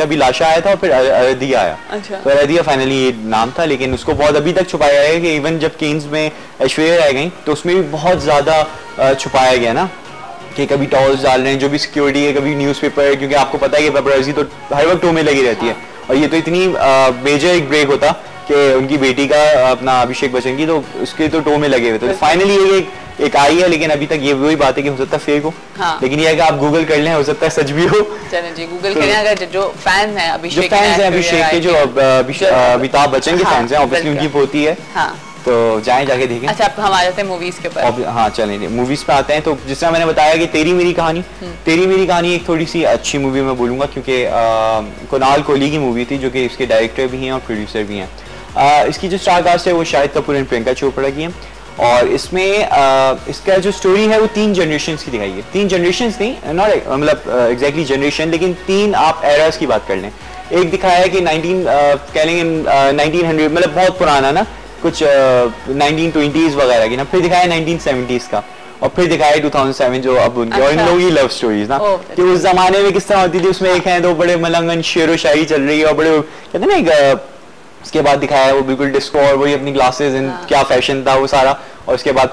अभी लाशा आया था और फिर अरदिया आया। अच्छा। तो अरदिया फाइनली ये नाम था, लेकिन उसको बहुत अभी तक छुपाया गया है कि इवन जब केन्स में ऐश्वर्या रह गई तो उसमें भी बहुत ज़्यादा छुपाया गया ना, कि कभी टॉल्स डाल रहे हैं जो भी सिक्योरिटी है, कभी न्यूज़पेपर, क्योंकि आपको पता है कि पेपराजी तो हर वक्त टो में लगी रहती है। और ये तो इतनी मेजर एक ब्रेक होता कि उनकी बेटी का अपना अभिषेक बच्चन की, तो उसके तो टो में लगे हुए थे। तो फाइनली ये एक आई है, लेकिन अभी तक ये वही बात है कि हो सकता है फेक हो। हाँ। लेकिन ये है कि आप गूगल कर लें, हो सकता है सच भी हो। चलें जी, गूगल करें। अगर जो फैंस हैं अभिषेक के, जो अमिताभ बच्चन के फैंस हैं, ऑब्वियसली उनकी पोती है, तो जाएं जाके देखें। अच्छा, अब हम आ जाते हैं मूवीज के ऊपर। हाँ चलें, मूवीज पे आते हैं। तो जिस तरह मैंने बताया कि तेरी मेरी कहानी एक थोड़ी सी अच्छी मूवी मैं बोलूँगा, क्योंकि कुणाल कोहली की मूवी थी, जो कि इसके डायरेक्टर भी हैं और प्रोड्यूसर भी हैं। इसकी जो स्टार कास्ट है वो शाहिद कपूर एंड प्रियंका चोपड़ा की है। और इसमें इसका जो स्टोरी है वो 3 जनरेशन की दिखाई है। 3 जनरेशन नहीं, नॉट मतलब एग्जैक्टली जनरेशन, लेकिन 3 आप एरास की बात कर लें। एक दिखाया है कि 1900 मतलब बहुत पुराना ना, कुछ 1920s वगैरह की ना, फिर दिखाया 1970s का, और फिर दिखाया 2007 जो अब उनकी। और इन लोगों की लव स्टोरीज ना, कि उस जमाने में किस तरह होती थी। उसमें एक है तो बड़े मलंगन शेरो शायरी चल रही है, और बड़े कहते हैं ना एक, उसके बाद दिखाया है वो बिल्कुल डिस्को और वही अपनी ग्लासेस इन क्या फैशन था वो सारा। और उसके बाद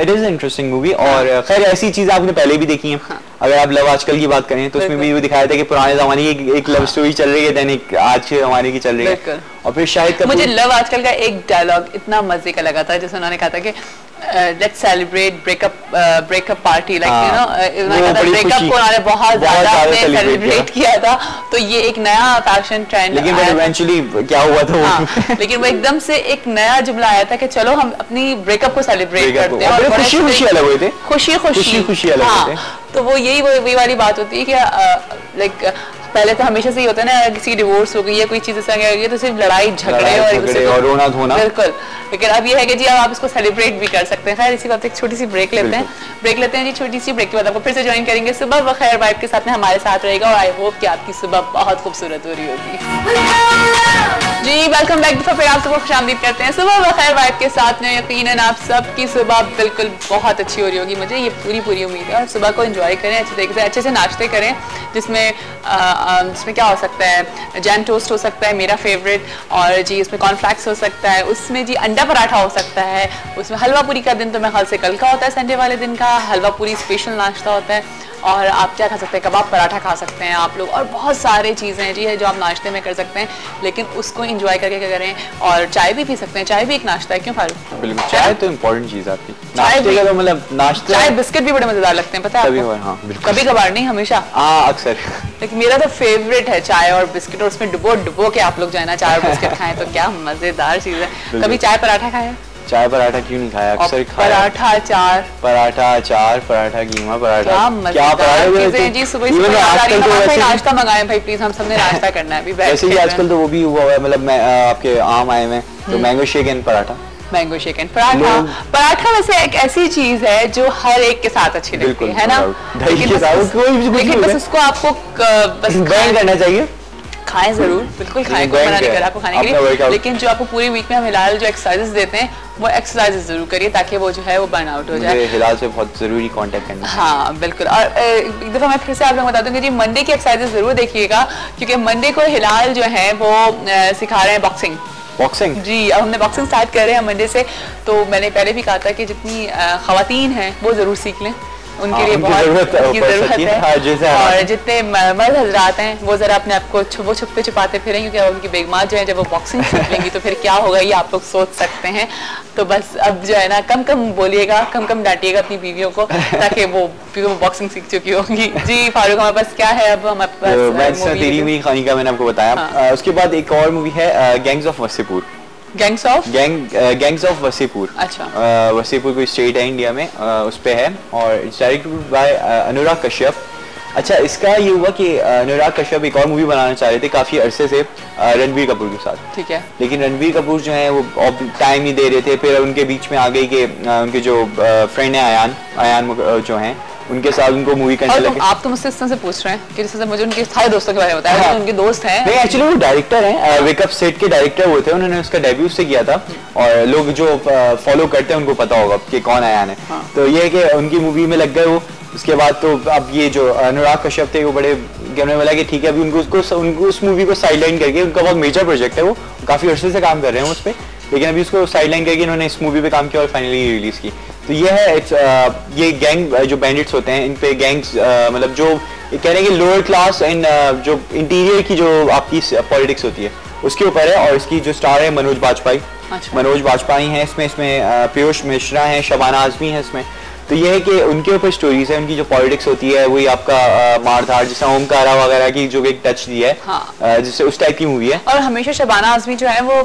इट इज इंटरेस्टिंग मूवी। और खैर ऐसी चीज आपने पहले भी देखी है। अगर आप लव आजकल की बात करें तो उसमें भी वो दिखाया था कि पुराने जमाने की एक लव स्टोरी चल रही है, देन एक आज के जमाने की चल रही है। और फिर शायद मुझे लव आजकल का एक डायलॉग इतना मजे का लगा था, जिसमें उन्होंने कहा था कि let's celebrate breakup party, like you know breakup को उन्होंने बहुत ज्यादा सेलिब्रेट किया था। तो ये एक नया फैशन ट्रेंड, लेकिन इवेंचुअली क्या हुआ था वो लेकिन वो एकदम से एक नया जुमला आया था कि चलो हम अपनी ब्रेकअप को सेलिब्रेट करते हैं, और खुशी खुशी अलग हुए थे, खुशी अलग हुए थे। तो वो यही वाली बात होती है कि लाइक पहले तो हमेशा से ही होता है ना, किसी डिवोर्स हो गई या कोई चीज ऐसा गई तो सिर्फ लड़ाई झगड़े और रोना धोना। बिल्कुल। लेकिन अब ये है कि जी अब आप इसको सेलिब्रेट भी कर सकते हैं। खैर इसी बात एक छोटी सी ब्रेक लेते हैं जी। छोटी सी ब्रेक के बाद आपको फिर से ज्वाइन करेंगे सुबह बखैर वाइब के साथ में हमारे साथ रहेगा। और आई होप कि आपकी सुबह बहुत खूबसूरत हो रही होगी जी। Welcome back. फिर आप सबको खुशामदीद करते हैं सुबह बखैर वाइब के साथ में। यकीनन आप सबकी सुबह बिल्कुल बहुत अच्छी हो रही होगी, मुझे ये पूरी उम्मीद है। और सुबह को एंजॉय करें अच्छे तरीके से, अच्छे से नाश्ते करें, जिसमें क्या हो सकता है, जैम टोस्ट हो सकता है मेरा फेवरेट, और जी उसमें कॉर्नफ्लैक्स हो सकता है, उसमें जी अंडा पराठा हो सकता है, उसमें हलवा पूरी का दिन तो मेरे ख्याल से कल का होता है, संडे वाले दिन का हलवा पूरी स्पेशल नाश्ता होता है। और आप क्या खा सकते हैं, कबाब पराठा खा सकते हैं आप लोग, और बहुत सारे चीज़ें हैं जी है जो आप नाश्ते में कर सकते हैं। लेकिन उसको एंजॉय करके क्या करें, और चाय भी पी सकते हैं। चाय भी एक नाश्ता है, क्यों फारूक? बिल्कुल, चाय तो इम्पोर्टेंट चीज़ आपकी नाश्ते का, तो मतलब नाश्ता। चाय बिस्किट भी बड़े मजेदार लगते हैं, पता है आपको? कभी कभार नहीं, हमेशा। अक्सर। लेकिन मेरा तो फेवरेट है चाय और बिस्किट, और उसमें डुबो के आप लोग जो है ना चाय और बिस्किट खाएं तो क्या मजेदार चीज़ है। कभी चाय पराठा खाया? चाय पराठा क्यों नहीं खाया, अक्सर खाया। पराठा अचार, पराठा कीमा पराठा, क्या पराठा जी। सुबह नाश्ता मंगाए भाई प्लीज, हम सबने नाश्ता करना है अभी। वैसे भी आजकल तो वो भी हुआ है, मतलब मैं आपके आम आए में तो mango shake and paratha. Mango shake and paratha वैसे एक ऐसी चीज है जो हर एक के साथ अच्छी लगती है ना, लेकिन बस उसको आपको बस बैन करना चाहिए। खाएं जरूर, बिल्कुल खाएं, कोई मना नहीं कर रहा आपको खाने के लिए, लेकिन जो आपको पूरी वीक में हम हिलाल जो एक्सरसाइजेस देते हैं वो एक्सरसाइजेस जरूर करिए, ताकि वो जो है वो बर्न आउट हो जाए। हिलाल से बहुत जरूरी कांटेक्ट करना। हाँ बिल्कुल। और एक दफ़ा मैं फिर से आप लोग बता दूंगी जी, मंडे की एक्सरसाइजेस जरूर देखिएगा, क्योंकि मंडे को हिलाल जो है वो सिखा रहे हैं बॉक्सिंग जी। अब हमने बॉक्सिंग स्टार्ट कर रहे हैं मंडे से, तो मैंने पहले भी कहा था कि जितनी ख़वातीन हैं वो ज़रूर सीख लें, उनके लिए बहुत ज़रूरत है। और जितने मर्द हजरात हैं वो ज़रा अपने आप को छुपते छुपाते फिरें, क्योंकि उनकी बेगमात जो है जब वो बॉक्सिंग सीख लेंगी तो फिर क्या होगा ये आप लोग सोच सकते हैं। तो बस अब जो है ना कम बोलिएगा, कम डांटिएगा अपनी बीवियों को, ताकि वो बॉक्सिंग सीख चुकी होंगी जी। फारूक हमारे पास क्या है अब? हमारे पास तेरी मेरी कहानी का मैंने आपको बताया। उसके बाद एक और मूवी है gangs of Wasseypur. Gangs of Wasseypur. अच्छा। वसीपुर कोई स्टेट है इंडिया में, उस पे है, और डायरेक्टेड बाय अनुराग कश्यप। अच्छा, इसका ये हुआ कि अनुराग कश्यप एक और मूवी बनाना चाह रहे थे काफी अरसे से रणबीर कपूर के साथ, ठीक है, लेकिन रणबीर कपूर जो है वो टाइम नहीं दे रहे थे। फिर उनके बीच में आ गई कि उनके जो फ्रेंड है अयान जो हैं, उनके साथ उनको मूवी करने लगे। आप तो मुझसे इस तरह से पूछ रहे हैं कि जैसे मुझे उनके सारे दोस्तों के बारे में बताया। हाँ। उनके दोस्त हैं? नहीं, एक्चुअली वो डायरेक्टर हैं, वेकअप सेट के डायरेक्टर वो थे, उन्होंने उसका डेब्यू से किया था, और लोग जो फॉलो करते हैं उनको पता होगा कि कौन अयान है। हाँ। तो ये है कि उनकी मूवी में लग गए वो। उसके बाद तो अब ये जो अनुराग कश्यप थे वो बड़े कि उन्होंने बोला कि ठीक है, अभी उनको उस मूवी को साइडलाइन करके, उनका बहुत मेजर प्रोजेक्ट है, वो काफी अर्से से काम कर रहे हैं उस पर, लेकिन अभी उसको साइडलाइन करके इन्होंने इस मूवी पे काम किया और फाइनली रिलीज की। तो ये है ये गैंग जो बैंडिट्स होते हैं, इन पे गैंग्स मतलब जो कह रहे हैं कि लोअर क्लास एंड जो इंटीरियर की जो आपकी पॉलिटिक्स होती है उसके ऊपर है। और इसकी जो स्टार है मनोज बाजपेयी, मनोज बाजपेयी हैं इसमें पीयूष मिश्रा हैं, शबाना आजमी है इसमें। तो ये है कि उनके ऊपर स्टोरीज है, उनकी जो पॉलिटिक्स होती है वही आपका मारधाड़, जैसे ओमकारा वगैरह की जो एक टच दी है, हाँ। जिससे उस टाइप की मूवी है। और हमेशा शबाना आजमी जो है वो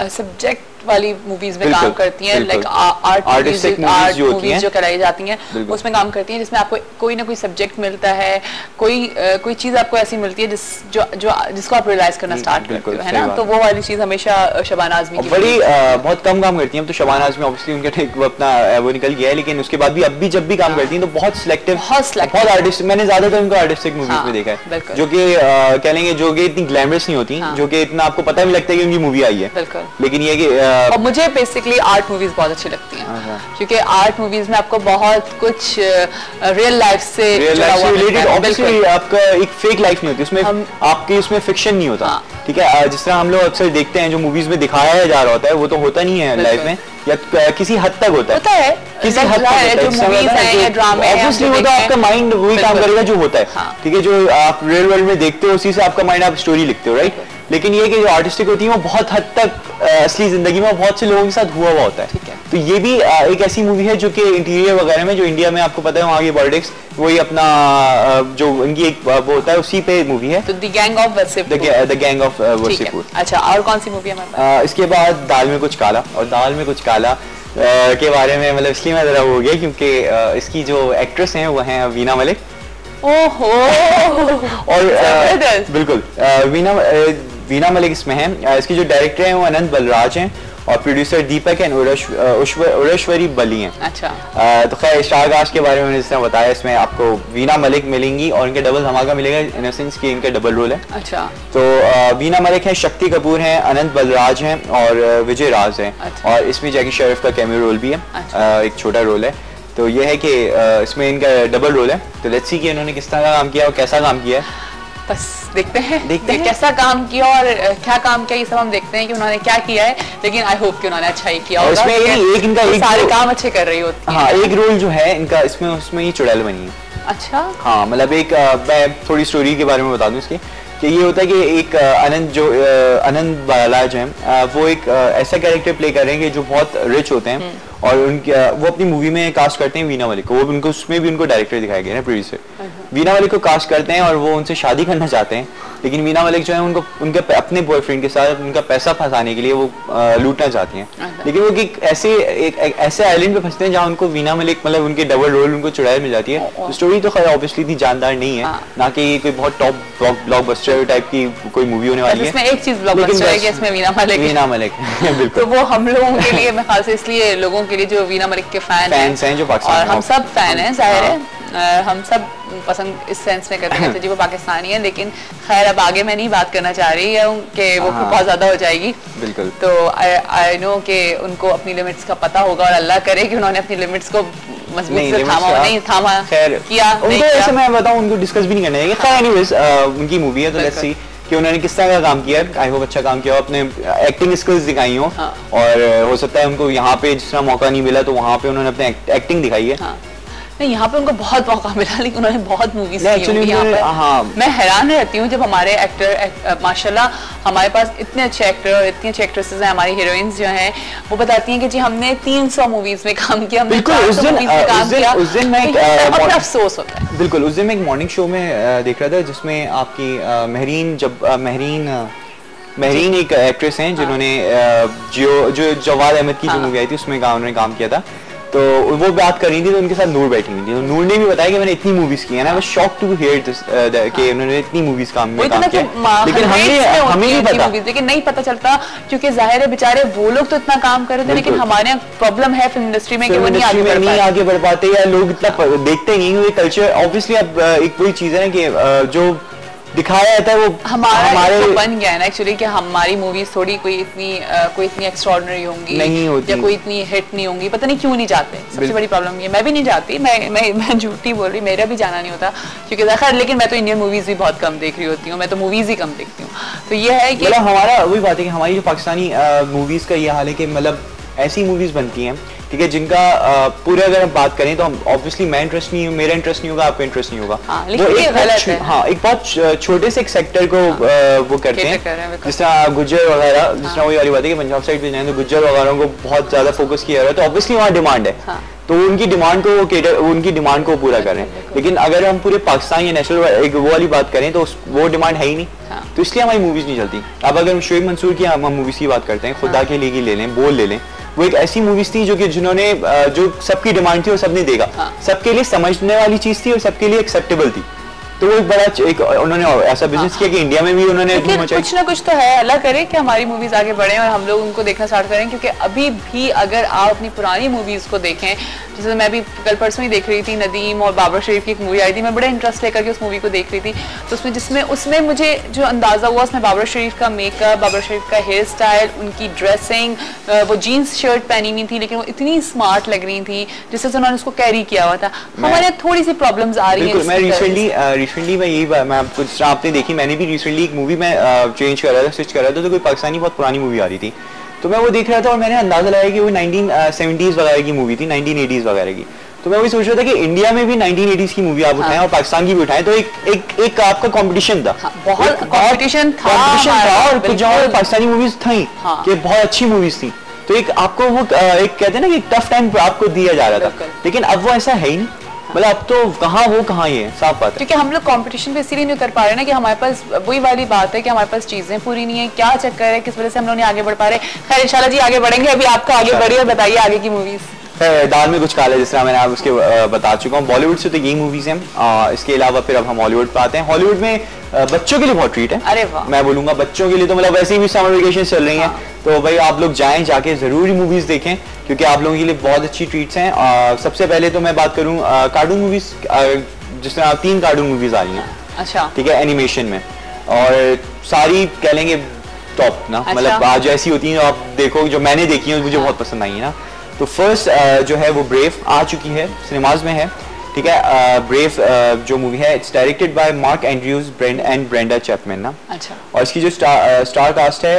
सब्जेक्ट वाली मूवीज में काम करती हैं, लाइक आर्ट मूवीज जो कराई जाती हैं उसमें काम करती हैं, जिसमें आपको कोई ना कोई सब्जेक्ट मिलता है, कोई चीज आपको ऐसी मिलती है जिसको आप रियलाइज करना स्टार्ट करते हो, है ना। तो वो वाली चीज हमेशा शबाना आजमी की बड़ी बहुत कम काम करती हैं। तो शबाना आजमी ऑब्वियसली उनके अपना वो निकल गया है, लेकिन उसके बाद भी अब भी जब भी काम करती हैं तो बहुत सिलेक्टिव, बहुत आर्टिस्ट, मैंने ज्यादातर उनको आर्टिस्टिक मूवीज में देखा है, जो कि कह लेंगे जो कि इतनी ग्लैमरस नहीं होती, जो कि इतना आपको पता भी लगता है कि उनकी मूवी आई है, लेकिन ये कि और मुझे बेसिकली आर्ट मूवीज बहुत अच्छी लगती हैं, क्योंकि आर्ट मूवीज में आपको बहुत कुछ रियल लाइफ से रिलेटेड, ऑब्वियसली आपका एक फेक लाइफ नहीं होती उसमें, आपके उसमें फिक्शन नहीं होता, ठीक है। जिस तरह हम लोग अक्सर देखते हैं जो मूवीज में दिखाया जा रहा होता है वो तो होता नहीं है लाइफ में, या किसी हद तक होता है, किसी हद तक जो मूवीज हैं या ड्रामे हैं, ऑब्वियसली वो तो आपका माइंड वही काम करेगा जो होता है, ठीक है। जो आप रियल वर्ल्ड में देखते हो उसी से आपका माइंड, आप स्टोरी लिखते हो, राइट। लेकिन ये कि जो आर्टिस्टिक होती है वो बहुत हद तक असली जिंदगी में बहुत से लोगों के साथ हुआ होता है, ठीक है। तो ये भी एक ऐसी मूवी है जो कि इंटीरियर वगैरह में, जो इंडिया में आपको पता है वहाँ की पॉलिटिक्स, वही अपना जो इनकी एक वो होता है उसी पे मूवी है, तो the gang of Wasseypur, the gang of Wasseypur. अच्छा, और कौन सी मूवी है हमारे पास? इसके बाद दाल में कुछ काला, और दाल में कुछ काला के बारे में मतलब इसलिए मैं जरा हो गया क्योंकि इसकी जो एक्ट्रेस हैं वो हैं वीना मलिक। ओहो और बिल्कुल वीना मलिक इसमें है। इसकी जो डायरेक्टर हैं वो अनंत बलराज हैं और प्रोड्यूसर दीपक एंड उर्वश्वरी बली हैं। अच्छा। तो खैर स्टारकास्ट के बारे में मैंने जिसने बताया, इसमें आपको वीना मलिक मिलेंगी और इनके डबल धमाका मिलेगा, इन द सेंस कि इनका डबल रोल है। अच्छा। तो वीना मलिक है, शक्ति कपूर हैं, अनंत बलराज हैं और विजय राज हैं। अच्छा। और इसमें जैकी श्रॉफ का कैमियो रोल भी है। अच्छा। एक छोटा रोल है। तो ये है कि इसमें इनका डबल रोल है। तो लेट्स सी कि इन्होंने किस तरह का काम किया और कैसा काम किया है, बस देखते हैं कैसा काम किया और क्या काम किया, ये सब हम देखते हैं कि उन्होंने क्या किया है, लेकिन आई होप कि उन्होंने अच्छा ही किया होगा। इसमें एक इनका एक सारे काम अच्छे कर रही होती है। हाँ, एक रोल जो है इनका इसमें, उसमें ये चुड़ैल बनी है। अच्छा। हाँ, मतलब एक मैं थोड़ी स्टोरी के बारे में बता दूं इसकी, कि ये होता है कि एक अनंत बलराज हैं, वो एक ऐसा कैरेक्टर प्ले कर रहे हैं कि जो बहुत रिच होते हैं और उनके वो अपनी मूवी में कास्ट करते हैं वीना मलिक को। वो उनको उसमें भी उनको डायरेक्टर दिखाया गया है, प्रोड्यूसर वीना मलिक को कास्ट करते हैं और वो उनसे शादी करना चाहते हैं, लेकिन वीना मलिक जो है उनको उनके अपने बॉयफ्रेंड के साथ उनका पैसा फंसाने के लिए वो लूटना चाहती हैं। लेकिन वो एक ऐसे आइलैंड पे फंसते हैं जहाँ उनको वीना मलिक मतलब उनके डबल रोल उनको चुड़ैल मिल जाती है। तो स्टोरी तो खैर ऑब्वियसली इतनी जानदार नहीं है, ना कि कोई बहुत टॉप ब्लॉकबस्टर टाइप की कोई मूवी होने वाली है। इसमें एक चीज ब्लॉकबस्टर है कि इसमें वीना मलिक बिल्कुल। तो वो हम लोगों के लिए, मैं खास इसलिए लोगों के लिए जो वीना मलिक के फैंस हैं जो पाकिस्तान, और हम सब फैन हैं, जाहिर है हम सब पसंद इस सेंस में करते हैं जी वो पाकिस्तानी है। लेकिन खैर अब आगे मैं नहीं बात करना चाह रही हूँ कि वो बहुत ज्यादा हो जाएगी। बिल्कुल। तो आई नो कि उनको अपनी लिमिट्स का पता होगा और अल्लाह करे कि उन्होंने अपनी लिमिट्स को मजबूत से थामा किया। उनको ऐसे मैं बताऊं, उनको डिस्कस भी नहीं करना है। खैर एनीवेज उनकी मूवी है तो लेट्स सी कि उन्होंने किस तरह का काम किया है। आई होप अच्छा काम किया हो, अपने एक्टिंग स्किल्स दिखाई हो। हाँ। और हो सकता है उनको यहाँ पे जिस तरह मौका नहीं मिला तो वहाँ पे उन्होंने अपने एक्टिंग दिखाई है। हाँ। नहीं, यहाँ पे उनको बहुत मौका मिला, लेकिन उन्होंने बहुत मूवीज की होंगी यहाँ पे। हाँ। मैं हैरान रहती हूँ जब हमारे एक्टर माशाल्लाह हमारे पास इतने अच्छे एक्टर और इतनी अच्छी एक्ट्रेसेस हैं, हमारी हीरोइंस जो हैं वो बताती हैं कि जी हमने 300 मूवीज में काम किया, हमने 400 मूवीज में काम किया। उस दिन मैं अपना अफसोस होता है। बिल्कुल। उस दिन मैं एक मॉर्निंग शो में देख रहा था जिसमें आपकी महरीन एक एक्ट्रेस हैं जिन्होंने जो जवाद अहमद की जो मूवी आई थी उसमें उन्होंने काम किया था। तो वो बात कर रही थी तो उनके साथ नूर बैठी हुई थी। तो नूर ने भी बताया कि मैंने इतनी मूवीज की है ना, मैं शॉक टू हियर दिस कि उन्होंने इतनी मूवीज काम किया। लेकिन हमें नहीं पता, लेकिन नहीं पता चलता क्योंकि जाहिर है बेचारे वो लोग तो इतना काम कर रहे थे, लेकिन हमारे प्रॉब्लम है फिल्म इंडस्ट्री में कि वो नहीं आगे बढ़ पाते या लोग इतना देखते नहीं। ये कल्चर ऑब्वियसली अब एक वही चीज है ना कि दिखाया जाता है वो हमारे बन गया है ना एक्चुअली कि हमारी मूवीज थोड़ी कोई इतनी एक्स्ट्राऑर्डिनरी होंगी नहीं होती या कोई इतनी हिट नहीं होंगी, पता नहीं क्यों नहीं जाते। सबसे बड़ी प्रॉब्लम ये, मैं भी नहीं जाती, मैं झूठी बोल रही, मेरा भी जाना नहीं होता क्योंकि खैर, लेकिन मैं तो इंडियन मूवीज भी बहुत कम देख रही होती हूँ, मैं तो मूवीज ही कम देखती हूँ। तो ये है कि हमारा वही बात है कि हमारी जो पाकिस्तानी मूवीज का ये हाल है कि मतलब ऐसी मूवीज बनती हैं, ठीक है, जिनका पूरे अगर हम बात करें तो हम ऑब्वियसली मैं इंटरेस्ट नहीं, मेरा इंटरेस्ट नहीं होगा, आपका इंटरेस्ट नहीं होगा। वो एक गलत है। हाँ, एक बहुत छोटे से एक सेक्टर को वो करते हैं, जिस तरह गुज्जर वगैरह, जिस तरह वही वाली बात है कि पंजाब साइड पे जाए तो गुज्जर वगैरह को बहुत ज्यादा फोकस किया जा रहा है, तो ऑब्वियसली वहाँ डिमांड है, तो उनकी डिमांड को पूरा कर रहे हैं। लेकिन अगर हम पूरे पाकिस्तान या नेशनल एक वो वाली बात करें तो वो डिमांड है ही नहीं, तो इसलिए हमारी मूवीज नहीं चलती। अब अगर हम शोएब मंसूर की हम मूवीज की बात करते हैं, खुदा के लिए की ले लें, बोल ले लें, वो एक ऐसी मूवीज थी जो कि जिन्होंने जो सबकी डिमांड थी और सबने देखा, सबके लिए समझने वाली चीज थी और सबके लिए एक्सेप्टेबल थी। तो वो एक बड़ा उन्होंने ऐसा बिजनेस किया कि इंडिया में भी उन्होंने कुछ ना कुछ तो है। अल्लाह करे कि हमारी मूवीज आगे बढ़े और हम लोग उनको देखना स्टार्ट करें, क्योंकि अभी भी अगर आप अपनी पुरानी मूवीज को देखें, जैसे मैं भी कल परसों ही देख रही थी, नदीम और बाबर शरीफ की एक मूवी आई थी, मैं बड़ा इंटरेस्ट लेकर के उस मूवी को देख रही थी, तो उसमें मुझे जो अंदाजा हुआ, उसमें बाबर शरीफ का मेकअप, बाबर शरीफ का हेयर स्टाइल, उनकी ड्रेसिंग, वो जीन्स शर्ट पहनी हुई थी लेकिन वो इतनी स्मार्ट लग रही थी जिससे उन्होंने उसको कैरी किया हुआ था। हमारे थोड़ी सी प्रॉब्लम्स आ रही है। रिसेंटली मैं यही मैं कुछ आपने देखी, मैंने भी रिसेंटली एक मूवी में चेंज कर रहा था, स्विच कर रहा था, तो कोई पाकिस्तानी बहुत पुरानी मूवी आ रही थी, तो मैं वो देख रहा था और मैंने अंदाजा लगाया कि वो 1970s वगैरह की मूवी थी, 1980s वगैरह की। तो मैं वही सोच रहा था कि इंडिया में भी 1980s की मूवी आप उठाएं और पाकिस्तान की भी उठाएं, तो एक आपका कंपटीशन था, बहुत कंपटीशन था और कुछ जहाँ पाकिस्तानी मूवीज थी कि बहुत अच्छी मूवीज थी, तो एक आपको वो एक कहते हैं ना कि टफ टाइम आपको दिया जा रहा था, लेकिन अब वो ऐसा है ही नहीं। मतलब अब तो कहाँ ये साफ बात है, क्योंकि हम लोग कंपटीशन पे इसीलिए नहीं कर पा रहे ना कि हमारे पास वही वाली बात है कि हमारे पास चीजें पूरी नहीं है, क्या चक्कर है, किस वजह से हम लोग नहीं आगे बढ़ पा रहे। खैर इंशाल्लाह जी आगे बढ़ेंगे, अभी आपका आगे बढ़िए, बताइए आगे की मूवीज। दाल में कुछ काला, जिस तरह मैंने आप उसके बता चुका हूँ। बॉलीवुड से तो यही मूवीज हैं, इसके अलावा फिर अब हम हॉलीवुड पे आते हैं। हॉलीवुड में बच्चों के लिए बहुत ट्रीट है। अरे वाह, मैं बोलूंगा बच्चों के लिए तो मतलब वैसे भी समर वेकेशन चल रही हैं, तो भाई आप लोग जाके जरूर मूवीज देखें, क्योंकि आप लोगों के लिए बहुत अच्छी ट्रीट्स हैं। सबसे पहले तो मैं बात करूँ कार्टून मूवीज, जिस तरह 3 कार्टून मूवीज आ रही हैं, अच्छा ठीक है, एनिमेशन में, और सारी कह लेंगे टॉप ना, मतलब आज ऐसी होती है आप देखो, जो मैंने देखी है मुझे बहुत पसंद आई है ना। तो फर्स्ट जो है वो ब्रेव आ चुकी है, सिनेमाज में है, ठीक है। ब्रेव जो मूवी है, it's directed by mark Andrews and Brenda Chapman ना, अच्छा। और इसकी जो स्टार कास्ट है,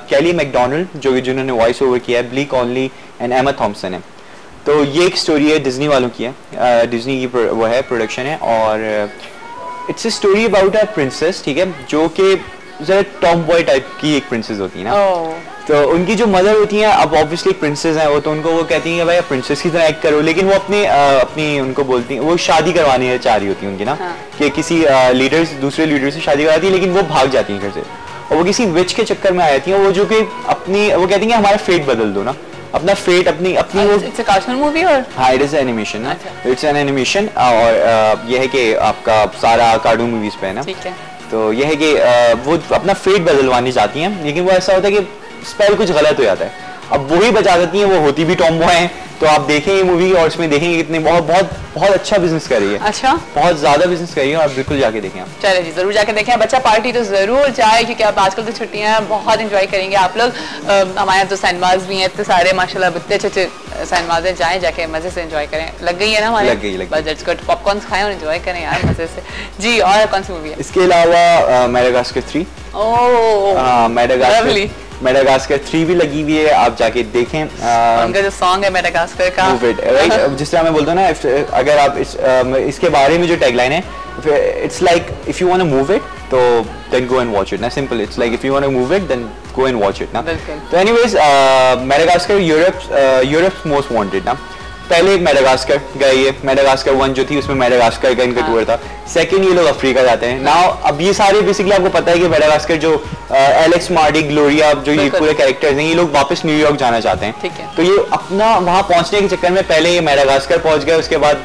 कैली मैकडोनाल्ड जिन्होंने वॉइस ओवर किया है, ब्ली कॉनली एंड एमा थॉम्पसन है। तो ये एक स्टोरी है, डिज्नी वालों की है, डिज्नी की वो है प्रोडक्शन है, और it's a story about a princess, ठीक है, जो कि जरा टॉम बॉय टाइप की एक प्रिंसेस होती है ना। तो उनकी जो मदर होती हैं, अब ऑब्वियसली प्रिंसेस हैं वो, तो उनको वो कहती हैं भाई आप प्रिंसेस की तरह एक्ट करो, लेकिन वो अपनी उनको बोलती हैं, वो शादी करवाने चाह रही होती है उनकी ना, कि किसी दूसरे लीडर से शादी करवाती है, लेकिन वो भाग जाती हैं घर से, और वो किसी विच के चक्कर में आ जाती हैं, वो जो कि वो कहती हैं हमारा फेट बदल दो ना, अपना फेट अपनी वो। इट्स अ कार्टून मूवी और हाँ, इट इज एनिमेशन ना, इट्स एन एनिमेशन, और ये है कि आपका सारा कार्टून मूवीज पे है ना, ठीक है। तो ये है कि वो अपना फेट बदलवानी चाहती हैं, लेकिन वो ऐसा होता है कि स्पेल कुछ गलत हो जाता है, अब वो ही बचा देती हैं, वो होती भी टॉम बॉय हैं। तो आप देखें ये मूवी और इसमें देखेंगे कितने बहुत अच्छा बिजनेस कर रही है, अच्छा बहुत ज्यादा बिजनेस कर रही है, और बिल्कुल जाके देखें आप। चलिए जी, जरूर जाके देखें, बच्चा पार्टी तो जरूर जाए, क्योंकि आप आजकल तो छुट्टियां हैं, बहुत एंजॉय करेंगे आप लोग। हमारे यहाँ तो सिनेमाज भी हैं इतने सारे माशाल्लाह, इतने अच्छे सिनेमाज हैं, जाके मजे से एंजॉय करें। लग गई है ना हमारे, लग गई बजट को, पॉपकॉर्न खाएं और एंजॉय करें यार मजे से जी। और कौन सी मूवी है इसके अलावा? मैडागास्कर 3। मैडागास्कर 3 भी लगी हुई है, आप जाके देखें। उनका जो सॉन्ग है मैडागास्कर का, राइट, जिस तरह मैं बोलता हूँ ना, अगर आप इसके बारे में जो टैगलाइन है, it's like if you want to move it तो then go and watch it ना, simple, it's like if you want to move it then go and watch it ना। तो anyways, Madagascar Europe's most wanted ना। पहले Madagascar गए, ये Madagascar 1 जो थी उसमें मैडागास्कर का इनका टूर था। सेकंड ये लोग अफ्रीका जाते हैं ना। अब ये सारे बेसिकली आपको पता है कि मैडागास्कर जो एलेक्स मार्डी, ग्लोरिया, जो ये पूरे कैरेक्टर्स हैं, ये लोग वापस न्यूयॉर्क जाना चाहते हैं। तो ये अपना वहां पहुंचने के चक्कर में पहले ये मैडागास्कर पहुंच गए, उसके बाद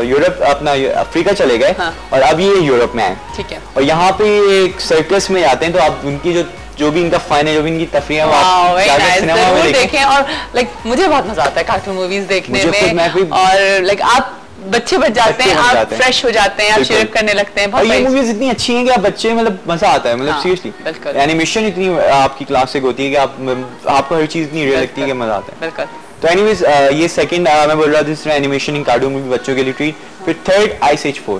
यूरोप अपना अफ्रीका चले गए, और अब ये यूरोप में आए। और यहाँ पे एक सर्कस में जाते हैं, तो आप उनकी जो भी इनका फन है, जो भी इनकी तफरीह है, सिनेमा में देखें। और लाइक मुझे बहुत मजा आता है कार्टून मूवीज देखने में, और लाइक आप बच्चे बच जाते हैं, आप फ्रेश हो जाते हैं, आप शेयर करने लगते हैं। और ये मूवीज इतनी अच्छी हैं कि आप बच्चे मतलब मजा आता है, मतलब सीरियसली एनिमेशन इतनी आपकी क्लासिक होती है कि आपको हर चीज इतनी रियल लगती है कि मजा आता है। बिल्कुल। तो एनीवेज ये सेकंड मैं बोल रहा था एनिमेशन इन कार्टून मूवी बच्चों के लिए ट्रीट। फिर थर्ड आइस एज 4।